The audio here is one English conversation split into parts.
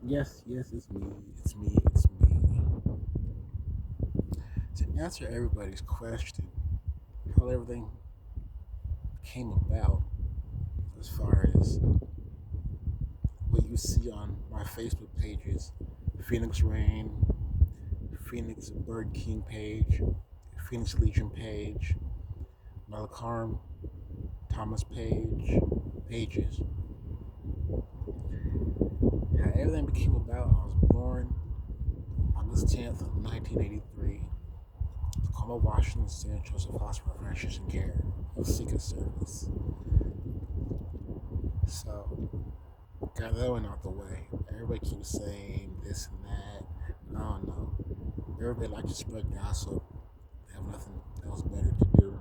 Yes, yes, it's me. It's me. It's me. To answer everybody's question, how everything came about, as far as what you see on my Facebook pages, Phoenix Rain, Phoenix Bird King page, Phoenix Legion page, Malacarm Thomas pages. How everything became about, I was born August 10th, 1983, Tacoma, Washington, St. Joseph Hospital for Nutrition Care of Secret Service. So, got that one out the way. Everybody keeps saying this and that. I don't know. Everybody likes to spread gossip. They have nothing else better to do.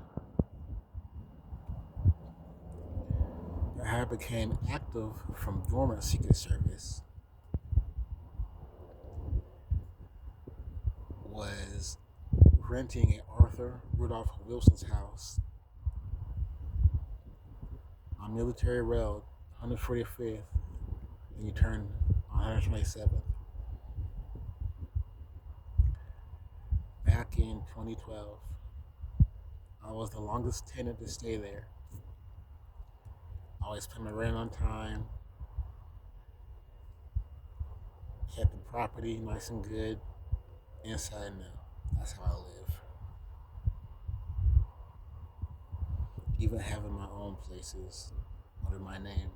But how I became active from dormant Secret Service was renting at Arthur Rudolph Wilson's house on Military Road, 145th, and you turn 127th. Back in 2012, I was the longest tenant to stay there. I always pay my rent on time, kept the property nice and good, inside and out. That's how I live. Even having my own places under my name.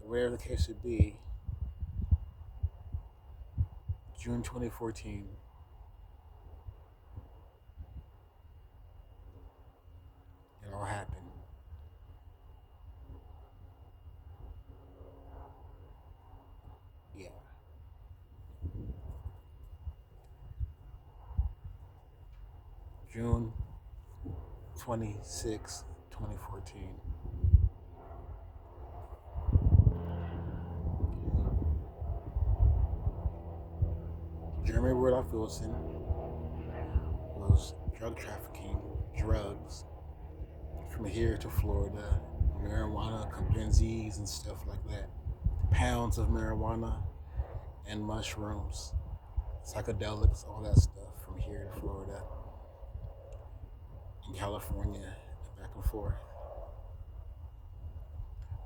But wherever the case would be, June 2014, it all happened. Yeah. June 26, 2014. Jeremy Rudolph Wilson was drug trafficking drugs from here to Florida, marijuana, benzes, and stuff like that. Pounds of marijuana and mushrooms, psychedelics, all that stuff from here to Florida and California and back and forth.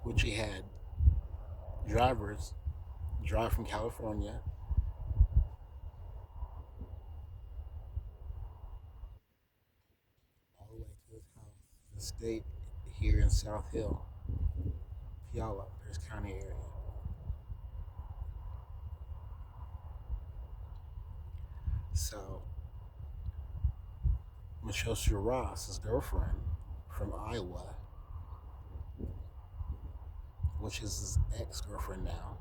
Which he had drivers drive from California all the way to his house, the state here in South Hill, Puyallup, Pierce County area. So Michelle Ross, his girlfriend from Iowa, which is his ex-girlfriend now,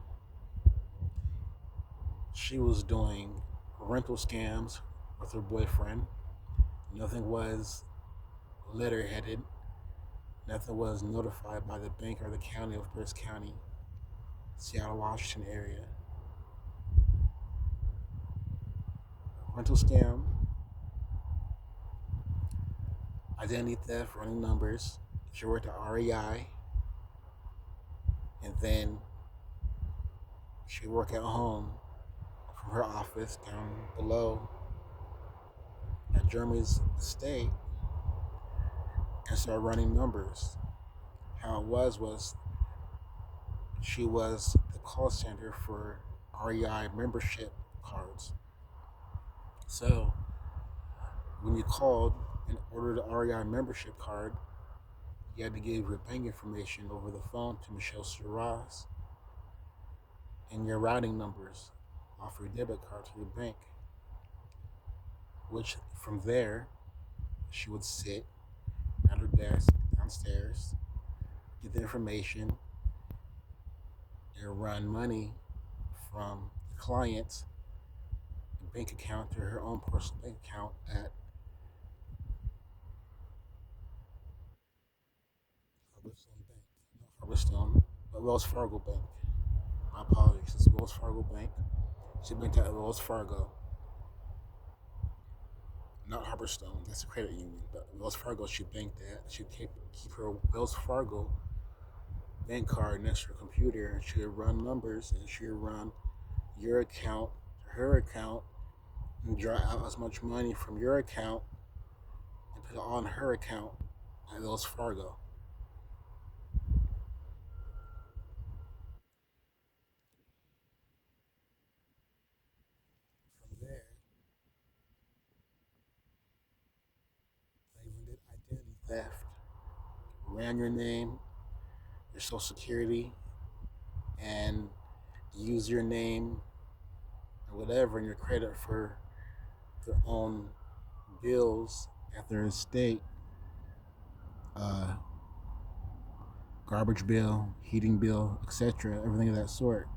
she was doing rental scams with her boyfriend. Nothing was letterheaded. Nothing was notified by the bank or the county of Pierce County, Seattle, Washington area. Rental scam, identity theft, running numbers. She worked at REI, and then she worked at home from her office down below at Jeremy's estate and started running numbers. How it was she was the call center for REI membership cards. So when you called and ordered an REI membership card, you had to give your bank information over the phone to Michelle Ross and your routing numbers off your debit card to your bank. Which from there, she would sit at her desk downstairs, get the information, and run money from the client's bank account to her own personal bank account at Harborstone Bank. Not Harborstone, but Wells Fargo Bank. My apologies. It's Wells Fargo Bank. She banked at Wells Fargo, not Harborstone. That's a credit union, but Wells Fargo she banked at. She'd keep her Wells Fargo bank card next to her computer, and she would run numbers, and she would run your account to her account and draw out as much money from your account and put it on her account at Wells Fargo. From there, they even did identity theft, ran your name, your social security, and use your name or whatever in your credit for their own bills at their estate, uh, garbage bill, heating bill, etc., everything of that sort,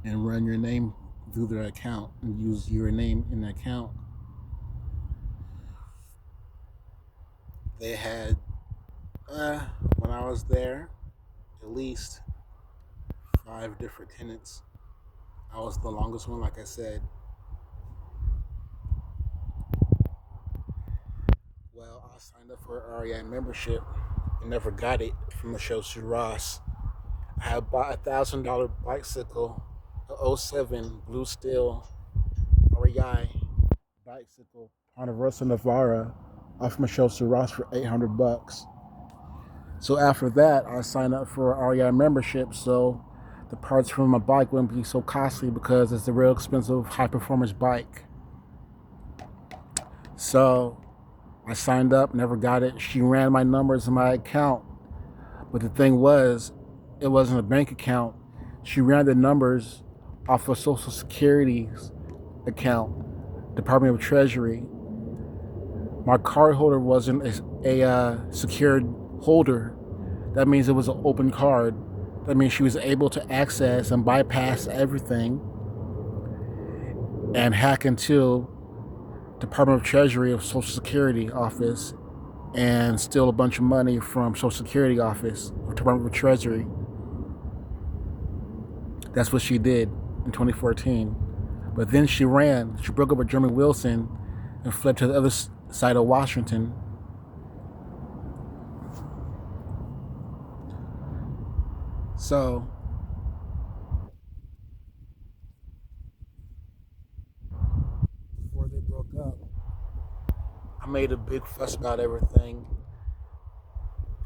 and run your name through their account and use your name in the account. They had, uh, when I was there, at least 5 different tenants. I was the longest one, like I said. Well, I signed up for an REI membership and never got it from the show to Ross. I had bought $1,000 bicycle, a '07 Blue Steel REI bicycle, Ponderosa Navara, off Michelle Ross for $800. So after that, I signed up for an REI membership, so the parts from my bike wouldn't be so costly because it's a real expensive high performance bike. So I signed up, never got it. She ran my numbers in my account, but the thing was, it wasn't a bank account. She ran the numbers off of Social Security's account, Department of Treasury. My card holder wasn't a secured holder. That means it was an open card. That means she was able to access and bypass everything and hack into Department of Treasury of Social Security office and steal a bunch of money from Social Security office or Department of Treasury. That's what she did in 2014. But then she ran. She broke up with Jeremy Wilson and fled to the other side of Washington. So before they broke up, I made a big fuss about everything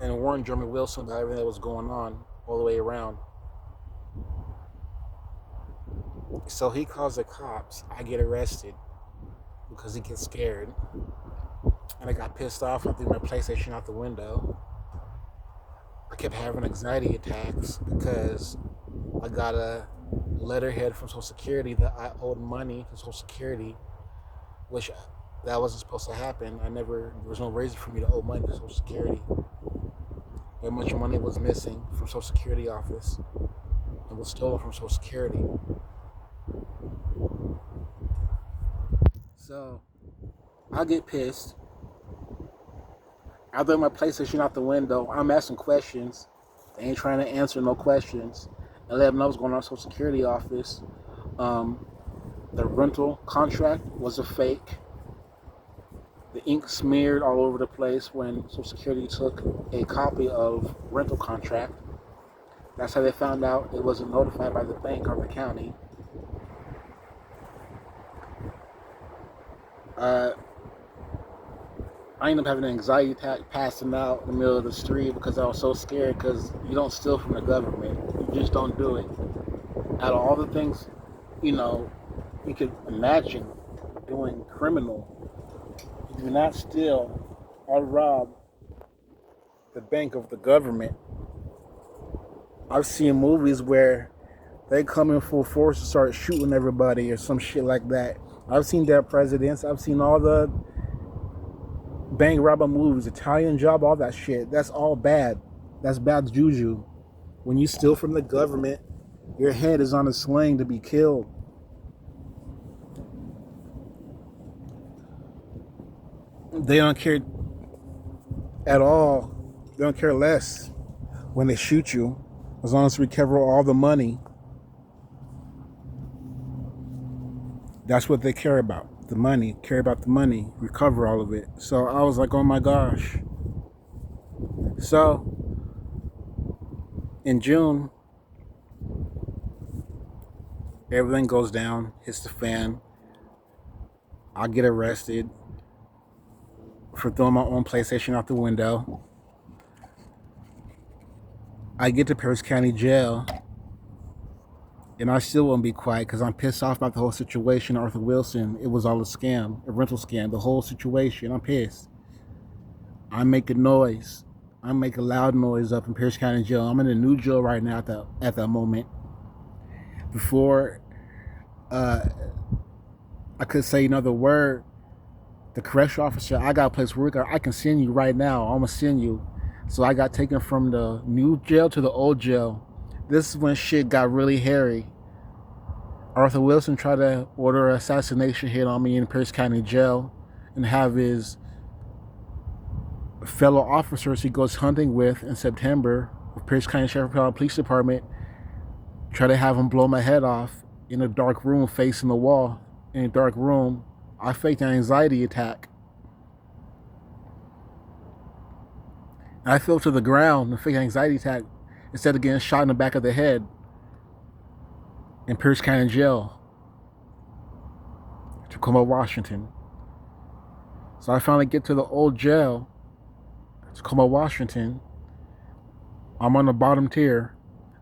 and warned Jeremy Wilson about everything that was going on all the way around. So he calls the cops. I get arrested because he gets scared. And I got pissed off. I threw my PlayStation out the window. I kept having anxiety attacks because I got a letterhead from Social Security that I owed money to Social Security, which that wasn't supposed to happen. There was no reason for me to owe money to Social Security. How much money was missing from Social Security office and was stolen from Social Security. So I get pissed. I throw my PlayStation out the window. I'm asking questions. They ain't trying to answer no questions. And let them know what's going on in Social Security office. Um, the rental contract was a fake. The ink smeared all over the place when Social Security took a copy of rental contract. That's how they found out it wasn't notified by the bank or the county. Uh, I ended up having an anxiety attack, passing out in the middle of the street because I was so scared. Because you don't steal from the government, you just don't do it. Out of all the things, you know, you could imagine doing criminal, you do not steal or rob the bank of the government. I've seen movies where they come in full force and start shooting everybody or some shit like that. I've seen dead presidents. I've seen all the bank robber movies, Italian Job, all that shit. That's all bad. That's bad juju. When you steal from the government, your head is on a sling to be killed. They don't care at all. They don't care less when they shoot you, as long as we recover all the money. That's what they care about. The money. Care about the money. Recover all of it. So I was like, oh my gosh. So In June, everything goes down, hits the fan. I get arrested for throwing my own PlayStation out the window. I get to Paris County Jail, and I still won't be quiet because I'm pissed off about the whole situation. Arthur Wilson, it was all a scam, a rental scam, the whole situation. I'm pissed. I'm making noise. I'm making loud noise up in Paris County Jail. I'm in a new jail right now at that moment. Before I could say another word, the correctional officer, I got a place work. I can send you right now. I'm gonna send you. So I got taken from the new jail to the old jail. This is when shit got really hairy. Arthur Wilson tried to order an assassination hit on me in Pierce County Jail and have his fellow officers he goes hunting with in September with Pierce County Sheriff Police Department try to have him blow my head off in a dark room facing the wall. In a dark room, I faked an anxiety attack. I fell to the ground and faked an anxiety attack instead of getting shot in the back of the head in Pierce County Jail, Tacoma, Washington. So I finally get to the old jail, Tacoma, Washington. I'm on the bottom tier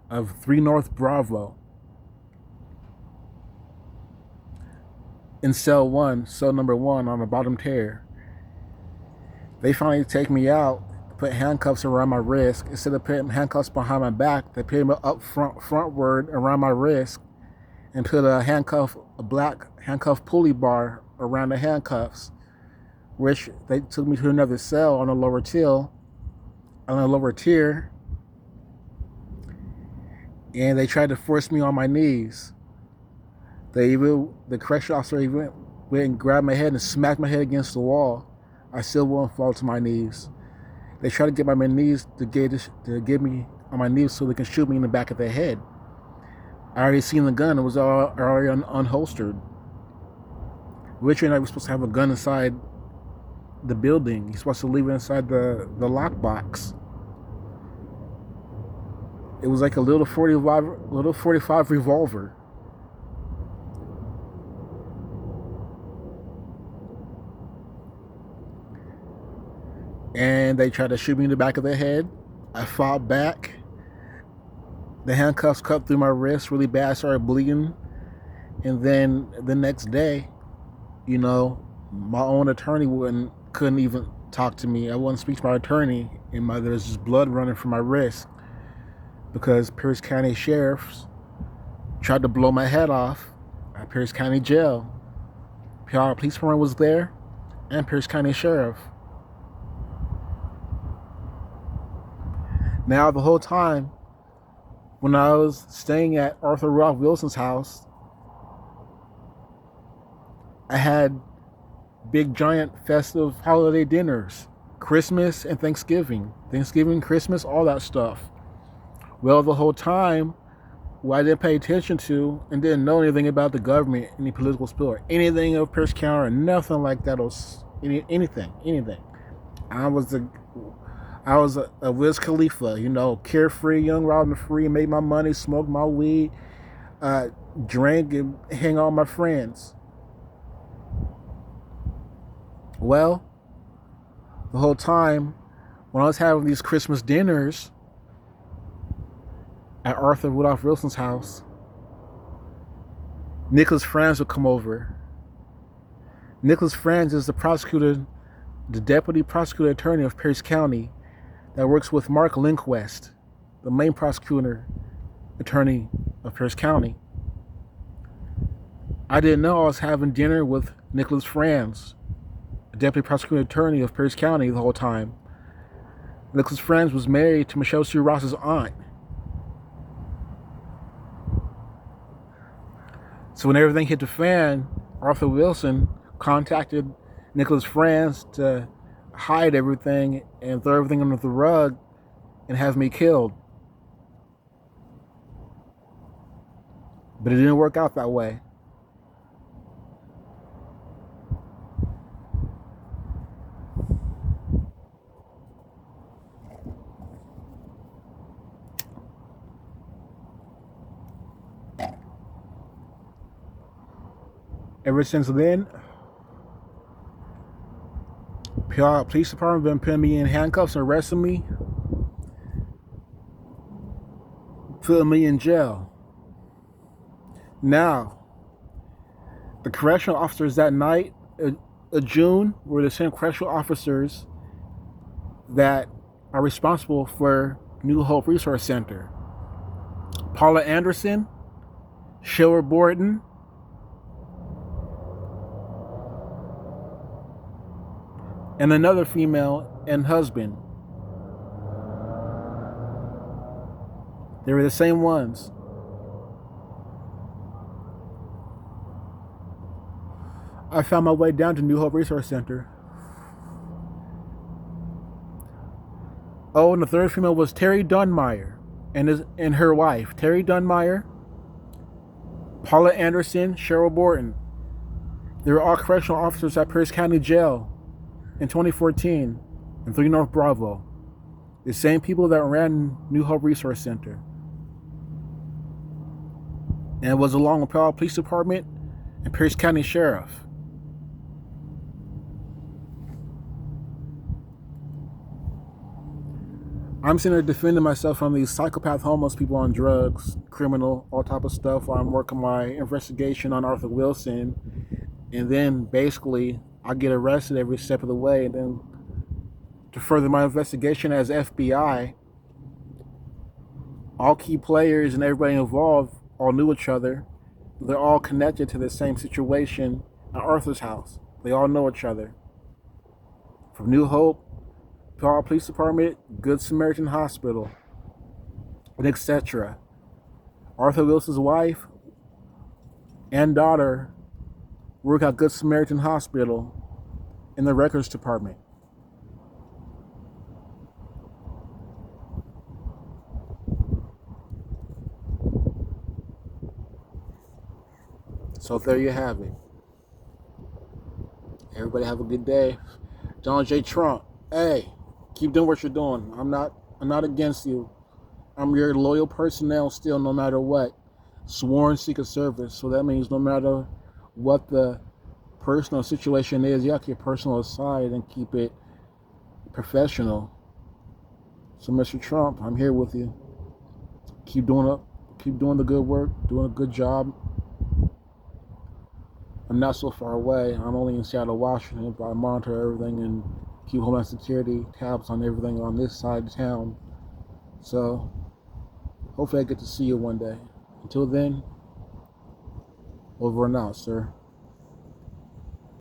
of 3 North Bravo. In cell number 1 on the bottom tier. They finally take me out, put handcuffs around my wrist. Instead of putting handcuffs behind my back, they put them up frontward around my wrist and put a black handcuff pulley bar around the handcuffs, which they took me to another cell on a lower tier, and they tried to force me on my knees. The correctional officer even went and grabbed my head and smacked my head against the wall. I still won't fall to my knees. They tried to get my knees to get me on my knees so they can shoot me in the back of the head. I already seen the gun. It was already unholstered. Richard and I were supposed to have a gun inside the building. He's supposed to leave it inside the lockbox. It was like a little 45 revolver. And they tried to shoot me in the back of the head. I fought back. The handcuffs cut through my wrist really bad. I started bleeding. And then the next day, my own attorney couldn't even talk to me. I wouldn't speak to my attorney, and there's just blood running from my wrist because Pierce County sheriffs tried to blow my head off at Pierce County Jail. PR Police Department was there, and Pierce County Sheriff. Now, the whole time, when I was staying at Arthur Rudolph Wilson's house, I had big, giant, festive holiday dinners. Christmas and Thanksgiving. Thanksgiving, Christmas, all that stuff. Well, the whole time, what I didn't pay attention to and didn't know anything about the government, any political spill, or anything of Pierce County, or nothing like that, or anything. I was a Wiz Khalifa, carefree, young, wild and free, made my money, smoked my weed, drank and hang out with my friends. Well, the whole time, when I was having these Christmas dinners at Arthur Rudolph Wilson's house, Nicholas Franz would come over. Nicholas Franz is the deputy prosecutor attorney of Pierce County that works with Mark Lindquist, the main prosecutor attorney of Pierce County. I didn't know I was having dinner with Nicholas Franz, the deputy prosecutor attorney of Pierce County, the whole time. Nicholas Franz was married to Michelle C. Ross's aunt. So when everything hit the fan, Arthur Wilson contacted Nicholas Franz to hide everything and throw everything under the rug and have me killed. But it didn't work out that way. Ever since then, police department been putting me in handcuffs and arresting me, putting me in jail. Now, the correctional officers that night, June, were the same correctional officers that are responsible for New Hope Resource Center. Paula Anderson, Sheila Borden, and another female and husband. They were the same ones. I found my way down to New Hope Resource Center. Oh, and the third female was Terry Dunmeyer and her wife, Terry Dunmeyer, Paula Anderson, Cheryl Borton. They were all correctional officers at Pierce County Jail in 2014 in 3 North Bravo. The same people that ran New Hope Resource Center. And it was along with Powell Police Department and Pierce County Sheriff. I'm sitting there defending myself from these psychopath homeless people on drugs, criminal, all type of stuff while I'm working my investigation on Arthur Wilson. And then basically I get arrested every step of the way. And then to further my investigation as FBI, all key players and everybody involved all knew each other. They're all connected to the same situation at Arthur's house. They all know each other. From New Hope, Powell Police Department, Good Samaritan Hospital, and etc. Arthur Wilson's wife and daughter work at Good Samaritan Hospital in the records department. So there you have it. Everybody have a good day. Donald J. Trump, hey, keep doing what you're doing. I'm not against you. I'm your loyal personnel still, no matter what. Sworn Secret Service. So that means no matter what the personal situation is, you have to keep personal aside and keep it professional. So Mr. Trump, I'm here with you. Keep doing the good work, doing a good job. I'm not so far away. I'm only in Seattle, Washington, but I monitor everything and keep Homeland Security tabs on everything on this side of town. So hopefully I get to see you one day. Until then, over and out, sir.